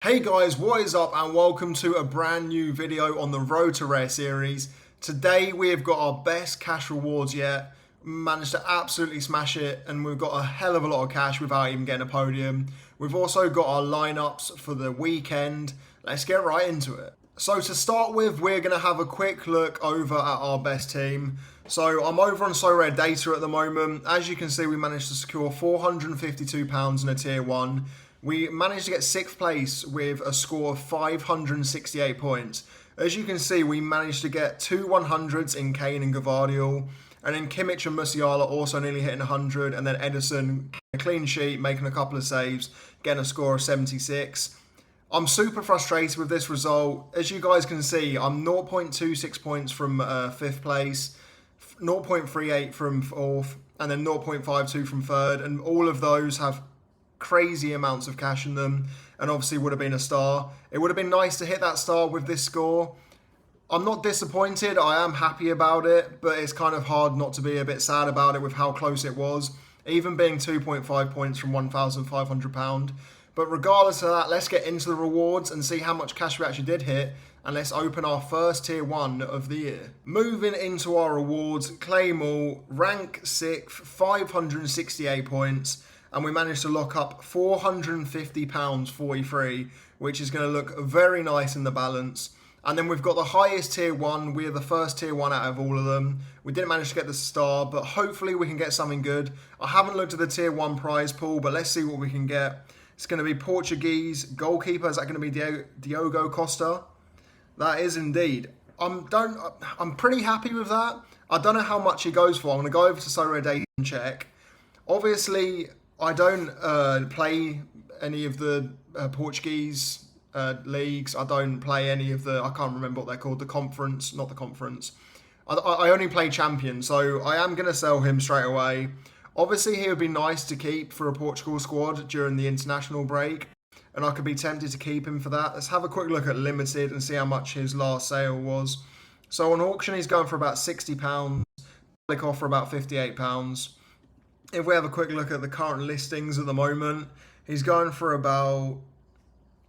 Hey guys, what is up and welcome to a brand new video on the Road to Rare series. Today we have got our best cash rewards yet, managed to absolutely smash it, and we've got a hell of a lot of cash without even getting a podium. We've also got our lineups for the weekend. Let's get right into it. So to start with, we're going to have a quick look over at our best team. So I'm over on Sorare data at the moment. As you can see, we managed to secure £452 in a tier 1. We managed to get 6th place with a score of 568 points. As you can see, we managed to get 2 100s in Kane and Gavardiol. And then Kimmich and Musiala also nearly hitting 100. And then Edison, a clean sheet, making a couple of saves, getting a score of 76. I'm super frustrated with this result. As you guys can see, I'm 0.26 points from 5th place, 0.38 from 4th, and then 0.52 from 3rd. And all of those have crazy amounts of cash in them, and obviously would have been a star. It would have been nice to hit that star with this score. I'm not disappointed, I am happy about it, but it's kind of hard not to be a bit sad about it with how close it was, even being 2.5 points from £1,500. But regardless of that, let's get into the rewards and see how much cash we actually did hit, and let's open our first tier 1 of the year. Moving into our rewards, claim all, rank 6th, 568 points, and we managed to lock up £450.43, which is going to look very nice in the balance. And then we've got the highest tier 1. We are the first tier 1 out of all of them. We didn't manage to get the star, but hopefully we can get something good. I haven't looked at the tier 1 prize pool, but let's see what we can get. It's going to be Portuguese goalkeeper. Is that going to be Diogo Costa? That is indeed. I'm pretty happy with that. I don't know how much he goes for. I'm going to go over to Sorare Data and check. Obviously, I don't play any of the Portuguese leagues. I don't play any of the, I can't remember what they're called, the conference, not the conference. I only play champion, so I am going to sell him straight away. Obviously, he would be nice to keep for a Portugal squad during the international break, and I could be tempted to keep him for that. Let's have a quick look at Limited and see how much his last sale was. So on auction, he's going for about £60, public offer about £58. If we have a quick look at the current listings at the moment, he's going for about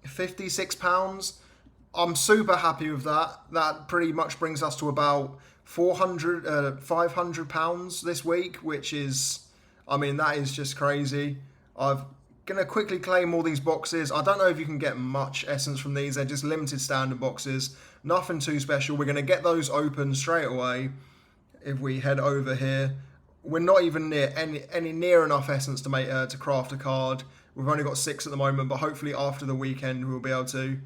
£56. I'm super happy with that. That pretty much brings us to about £500 this week, which is, I mean, that is just crazy. I'm going to quickly claim all these boxes. I don't know if you can get much essence from these. They're just limited standard boxes. Nothing too special. We're going to get those open straight away if we head over here. We're not even near any near enough essence to make to craft a card. We've only got 6 at the moment, but hopefully after the weekend we'll be able to.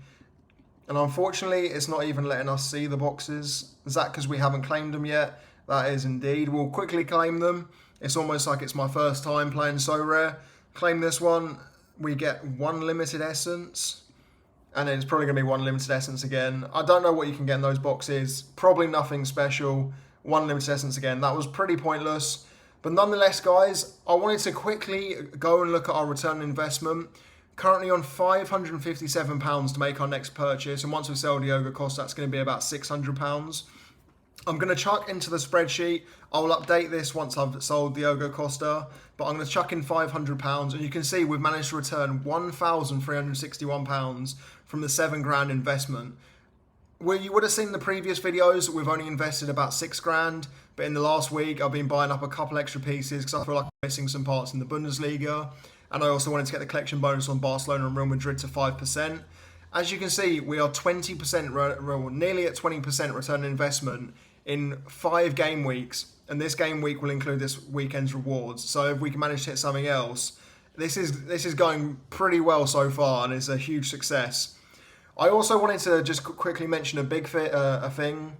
And unfortunately, it's not even letting us see the boxes. Is that because we haven't claimed them yet? That is indeed. We'll quickly claim them. It's almost like it's my first time playing Sorare. Claim this one. We get 1 limited essence. And then it's probably going to be 1 limited essence again. I don't know what you can get in those boxes. Probably nothing special. 1 limited essence again. That was pretty pointless. But nonetheless, guys, I wanted to quickly go and look at our return on investment. Currently on £557 to make our next purchase. And once we sell Diogo Costa, that's going to be about £600. I'm going to chuck into the spreadsheet. I will update this once I've sold Diogo Costa. But I'm going to chuck in £500. And you can see we've managed to return £1,361 from the £7,000 investment. Well, you would have seen the previous videos, we've only invested about £6,000, but in the last week I've been buying up a couple extra pieces because I feel like I'm missing some parts in the Bundesliga, and I also wanted to get the collection bonus on Barcelona and Real Madrid to 5%. As you can see, we are 20%, nearly at 20% return on investment in 5 game weeks, and this game week will include this weekend's rewards. So if we can manage to hit something else, this is going pretty well so far, and it's a huge success. I also wanted to just quickly mention a thing.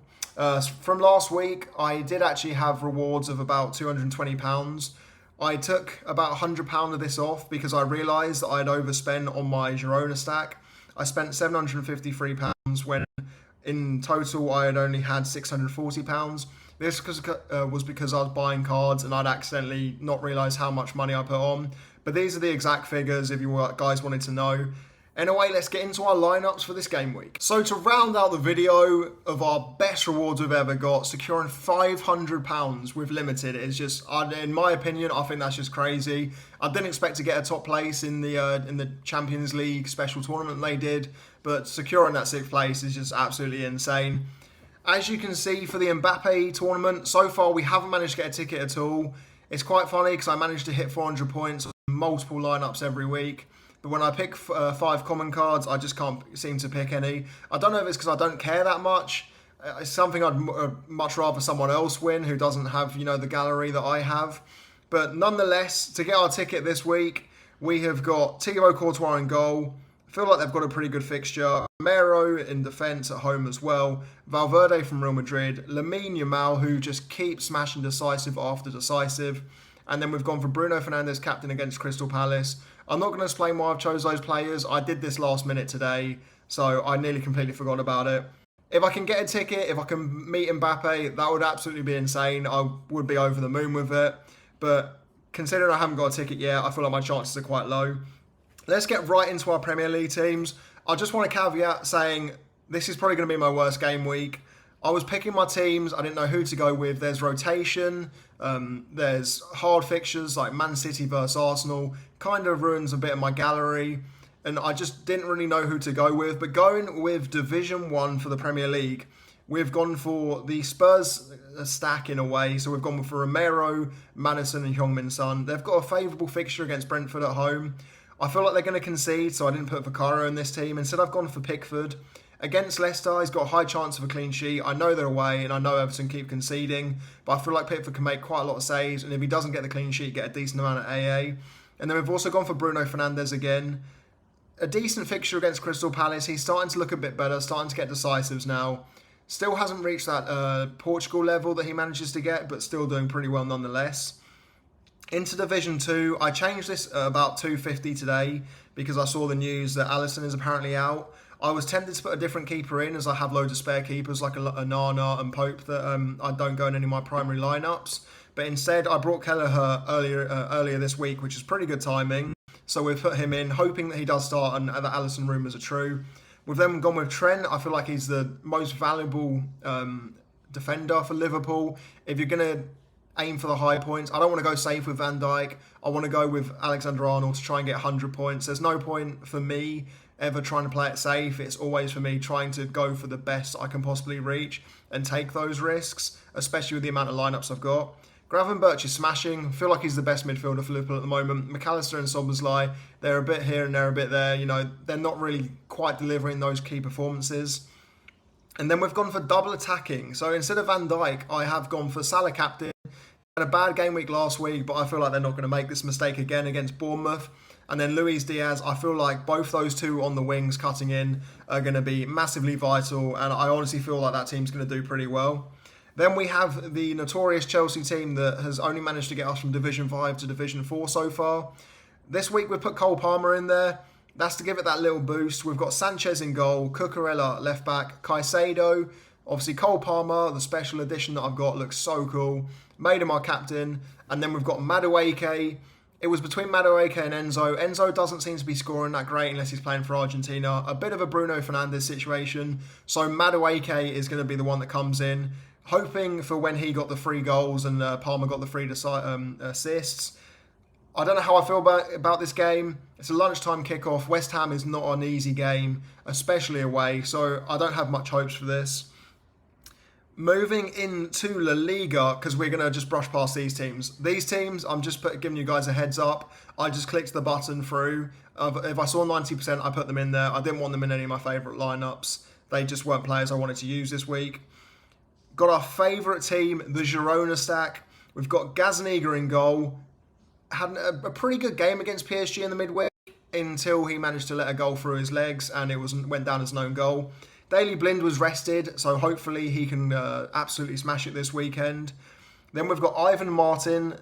From last week, I did actually have rewards of about £220. I took about £100 of this off because I realised that I'd overspent on my Girona stack. I spent £753 when in total I had only had £640. This was because I was buying cards and I'd accidentally not realised how much money I put on. But these are the exact figures if you guys wanted to know. Anyway, let's get into our lineups for this game week. So to round out the video of our best rewards we've ever got, securing £500 with limited is just, in my opinion, I think that's just crazy. I didn't expect to get a top place in the Champions League special tournament they did, but securing that 6th place is just absolutely insane. As you can see for the Mbappe tournament, so far we haven't managed to get a ticket at all. It's quite funny because I managed to hit 400 points on multiple lineups every week. But when I pick 5 common cards, I just can't seem to pick any. I don't know if it's because I don't care that much. It's something I'd much rather someone else win who doesn't have, the gallery that I have. But nonetheless, to get our ticket this week, we have got Thibaut Courtois in goal. I feel like they've got a pretty good fixture. Romero in defence at home as well. Valverde from Real Madrid. Lamine Yamal, who just keeps smashing decisive after decisive. And then we've gone for Bruno Fernandes, captain against Crystal Palace. I'm not going to explain why I've chose those players. I did this last minute today, so I nearly completely forgot about it. If I can get a ticket, if I can meet Mbappe, that would absolutely be insane. I would be over the moon with it. But considering I haven't got a ticket yet, I feel like my chances are quite low. Let's get right into our Premier League teams. I just want to caveat saying this is probably going to be my worst game week. I was picking my teams. I didn't know who to go with. There's rotation. There's hard fixtures like Man City versus Arsenal. Kind of ruins a bit of my gallery. And I just didn't really know who to go with. But going with Division 1 for the Premier League, we've gone for the Spurs stack in a way. So we've gone for Romero, Maddison and Heung-min Son. They've got a favourable fixture against Brentford at home. I feel like they're going to concede, so I didn't put Vicario in this team. Instead, I've gone for Pickford. Against Leicester, he's got a high chance of a clean sheet. I know they're away, and I know Everton keep conceding, but I feel like Pickford can make quite a lot of saves, and if he doesn't get the clean sheet, get a decent amount of AA. And then we've also gone for Bruno Fernandes again. A decent fixture against Crystal Palace. He's starting to look a bit better, starting to get decisives now. Still hasn't reached that Portugal level that he manages to get, but still doing pretty well nonetheless. Into Division 2, I changed this about 250 today because I saw the news that Alisson is apparently out. I was tempted to put a different keeper in as I have loads of spare keepers like a Nana and Pope that I don't go in any of my primary lineups. But instead, I brought Kelleher earlier this week, which is pretty good timing. So we've put him in, hoping that he does start and that Alisson rumours are true. We've then gone with Trent. I feel like he's the most valuable defender for Liverpool. If you're going to aim for the high points, I don't want to go safe with Van Dijk. I want to go with Alexander-Arnold to try and get 100 points. There's no point for me ever trying to play it safe. It's always for me trying to go for the best I can possibly reach and take those risks, especially with the amount of lineups I've got. Gravenberch is smashing. I feel like he's the best midfielder for Liverpool at the moment. McAllister and Szoboszlai, they're a bit here and they're a bit there. They're not really quite delivering those key performances. And then we've gone for double attacking. So instead of Van Dijk, I have gone for Salah captain. Had a bad game week last week, but I feel like they're not going to make this mistake again against Bournemouth. And then Luis Diaz, I feel like both those two on the wings cutting in are going to be massively vital. And I honestly feel like that team's going to do pretty well. Then we have the notorious Chelsea team that has only managed to get us from Division 5 to Division 4 so far. This week we've put Cole Palmer in there. That's to give it that little boost. We've got Sanchez in goal, Cucurella left back, Caicedo. Obviously Cole Palmer, the special edition that I've got, looks so cool. Made him our captain. And then we've got Madueke. It was between Madueke and Enzo. Enzo doesn't seem to be scoring that great unless he's playing for Argentina. A bit of a Bruno Fernandes situation. So Madueke is going to be the one that comes in. Hoping for when he got the 3 goals and Palmer got the 3 assists. I don't know how I feel about this game. It's a lunchtime kickoff. West Ham is not an easy game, especially away. So I don't have much hopes for this. Moving into La Liga, because we're going to just brush past these teams. These teams, I'm just giving you guys a heads up. I just clicked the button through. If I saw 90%, I put them in there. I didn't want them in any of my favourite lineups. They just weren't players I wanted to use this week. Got our favourite team, the Girona stack. We've got Gazaniga in goal. Had a pretty good game against PSG in the midweek until he managed to let a goal through his legs and it went down as an own goal. Daley Blind was rested, so hopefully he can absolutely smash it this weekend. Then we've got Ivan Martin,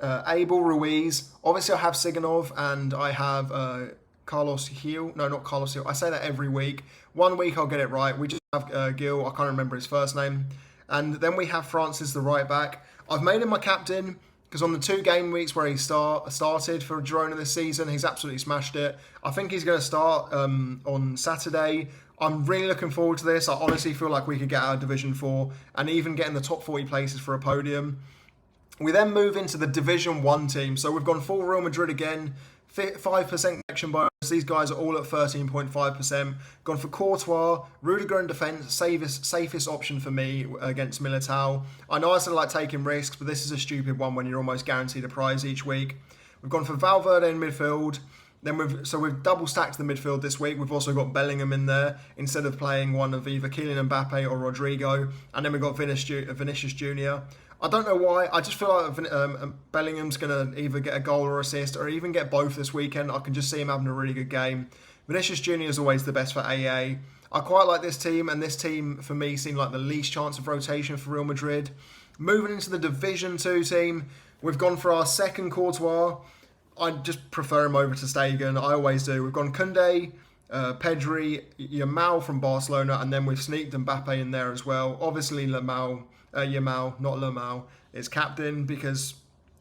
Abel Ruiz. Obviously I have Siganov and I have Carlos Gil. No, not Carlos Gil. I say that every week. One week I'll get it right. We just have Gil. I can't remember his first name. And then we have Francis, the right back. I've made him my captain. because on the 2 game weeks where he started for Girona this season, he's absolutely smashed it. I think he's going to start on Saturday. I'm really looking forward to this. I honestly feel like we could get out of Division 4 and even get in the top 40 places for a podium. We then move into the Division 1 team. So we've gone full Real Madrid again. 5% connection bonus. These guys are all at 13.5%. Gone for Courtois, Rudiger in defence, safest option for me against Militao. I know I said I like taking risks, but this is a stupid one when you're almost guaranteed a prize each week. We've gone for Valverde in midfield. Then we've double stacked the midfield this week. We've also got Bellingham in there instead of playing one of either Kylian Mbappe or Rodrigo. And then we've got Vinicius Jr. I don't know why. I just feel like Bellingham's going to either get a goal or assist or even get both this weekend. I can just see him having a really good game. Vinicius Jr. is always the best for AA. I quite like this team, and this team, for me, seemed like the least chance of rotation for Real Madrid. Moving into the Division 2 team, we've gone for our second Courtois. I just prefer him over to Stegen. I always do. We've gone Koundé, Pedri, Yamal from Barcelona, and then we've sneaked Mbappe in there as well. Obviously, Yamal is captain because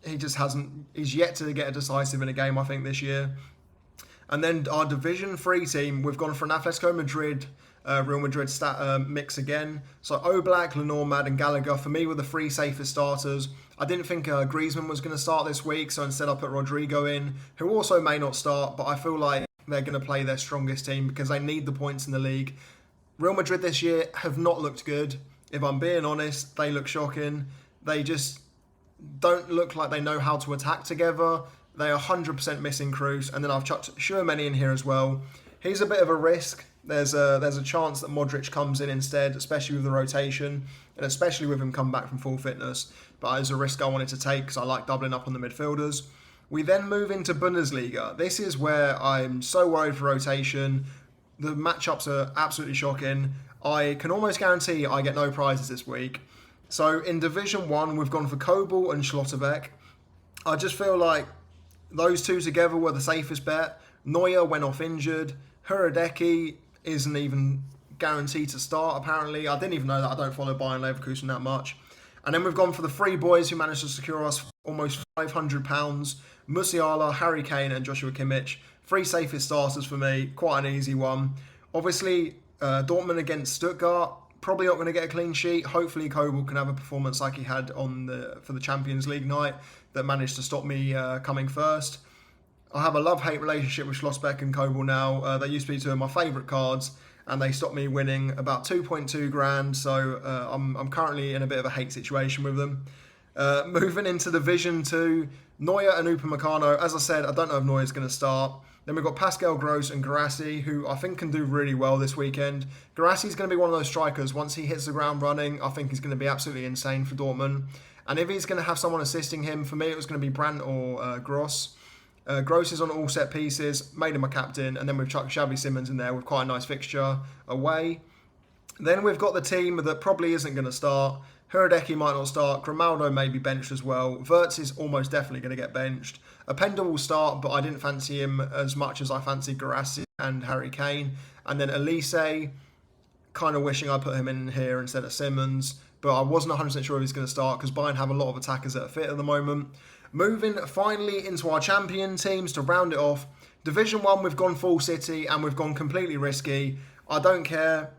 he's yet to get a decisive in a game, I think, this year. And then our Division 3 team, we've gone for an Atletico Madrid, Real Madrid mix again. So Oblak, Lenormand and Gallagher, for me, were the 3 safest starters. I didn't think Griezmann was going to start this week, so instead I put Rodrigo in, who also may not start, but I feel like they're going to play their strongest team because they need the points in the league. Real Madrid this year have not looked good. If I'm being honest, they look shocking. They just don't look like they know how to attack together. They are 100% missing Cruz, and then I've chucked Tchouaméni in here as well. He's a bit of a risk. There's a chance that Modric comes in instead, especially with the rotation, and especially with him come back from full fitness. But it's a risk I wanted to take because I like doubling up on the midfielders. We then move into Bundesliga. This is where I'm so worried for rotation. The matchups are absolutely shocking. I can almost guarantee I get no prizes this week. So in Division 1, we've gone for Kobel and Schlotterbeck. I just feel like those two together were the safest bet. Neuer went off injured. Hradecky isn't even guaranteed to start, apparently. I didn't even know that. I don't follow Bayern Leverkusen that much. And then we've gone for the 3 boys who managed to secure us almost £500. Musiala, Harry Kane and Joshua Kimmich. 3 safest starters for me. Quite an easy one. Obviously, Dortmund against Stuttgart. Probably not going to get a clean sheet. Hopefully, Kobel can have a performance like he had for the Champions League night that managed to stop me coming first. I have a love-hate relationship with Schlossbeck and Kobel now. They used to be 2 of my favourite cards, and they stopped me winning about 2.2 grand. So I'm currently in a bit of a hate situation with them. Moving into Division 2, Neuer and Upamecano. As I said, I don't know if Neuer's going to start. Then we've got Pascal Gross and Guirassy, who I think can do really well this weekend. Guirassy's going to be one of those strikers. Once he hits the ground running, I think he's going to be absolutely insane for Dortmund. And if he's going to have someone assisting him, for me it was going to be Brandt or Gross. Gross is on all set pieces, made him my captain, and then we've chucked Xavi Simons in there with quite a nice fixture away. Then we've got the team that probably isn't going to start. Hradecky might not start. Grimaldo may be benched as well. Wirtz is almost definitely going to get benched. Openda will start, but I didn't fancy him as much as I fancied Guirassy and Harry Kane. And then Elise, kind of wishing I put him in here instead of Simmons. But I wasn't 100% sure if he's going to start because Bayern have a lot of attackers that are fit at the moment. Moving finally into our champion teams to round it off. Division 1, we've gone full City and we've gone completely risky. I don't care.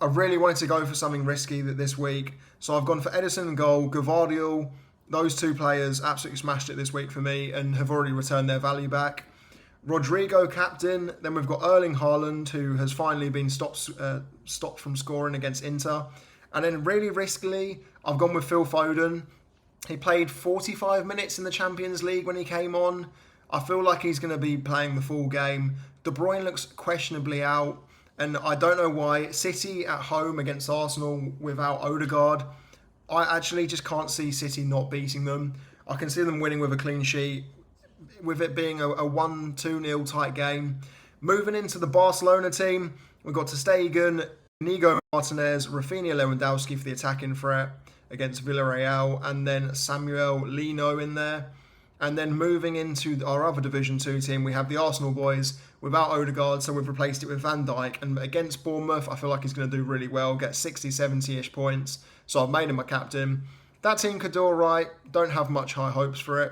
I really wanted to go for something risky this week. So I've gone for Edison and goal, Gvardiol. Those 2 players absolutely smashed it this week for me and have already returned their value back. Rodrigo captain. Then we've got Erling Haaland, who has finally been stopped from scoring against Inter. And then really riskily, I've gone with Phil Foden. He played 45 minutes in the Champions League when he came on. I feel like he's going to be playing the full game. De Bruyne looks questionably out. And I don't know why. City at home against Arsenal without Odegaard. I actually just can't see City not beating them. I can see them winning with a clean sheet, with it being a 1-2-0 tight game. Moving into the Barcelona team, we've got ter Stegen, Inigo Martinez, Rafinha Lewandowski for the attacking threat against Villarreal, and then Samuel Lino in there. And then moving into our other Division 2 team, we have the Arsenal boys without Odegaard, so we've replaced it with Van Dijk. And against Bournemouth, I feel like he's going to do really well, get 60, 70-ish points. So I've made him my captain. That team could do all right. Don't have much high hopes for it.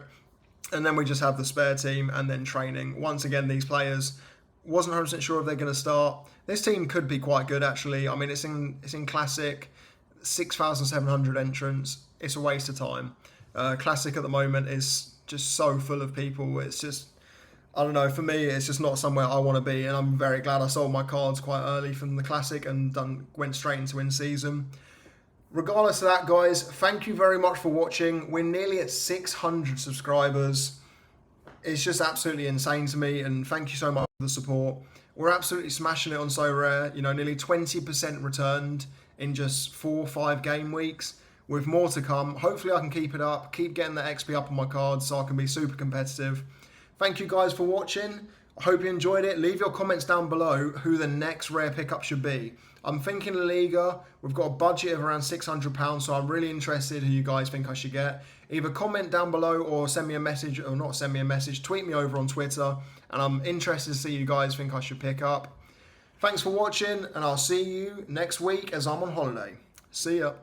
And then we just have the spare team and then training. Once again, these players wasn't 100% sure if they're going to start. This team could be quite good, actually. I mean, it's in Classic, 6,700 entrants. It's a waste of time. Classic at the moment is just so full of people. It's just, I don't know, for me, it's just not somewhere I want to be. And I'm very glad I sold my cards quite early from the Classic and went straight into in-season. Regardless of that, guys, thank you very much for watching. We're nearly at 600 subscribers. It's just absolutely insane to me, and thank you so much for the support. We're absolutely smashing it on Sorare. You know, nearly 20% returned in just 4 or 5 game weeks, with more to come. Hopefully I can keep it up, keep getting the XP up on my cards so I can be super competitive. Thank you guys for watching. I hope you enjoyed it. Leave your comments down below who the next rare pickup should be. I'm thinking Liga. We've got a budget of around £600, so I'm really interested who you guys think I should get. Either comment down below or send me a message, or not send me a message, tweet me over on Twitter, and I'm interested to see who you guys think I should pick up. Thanks for watching, and I'll see you next week as I'm on holiday. See ya.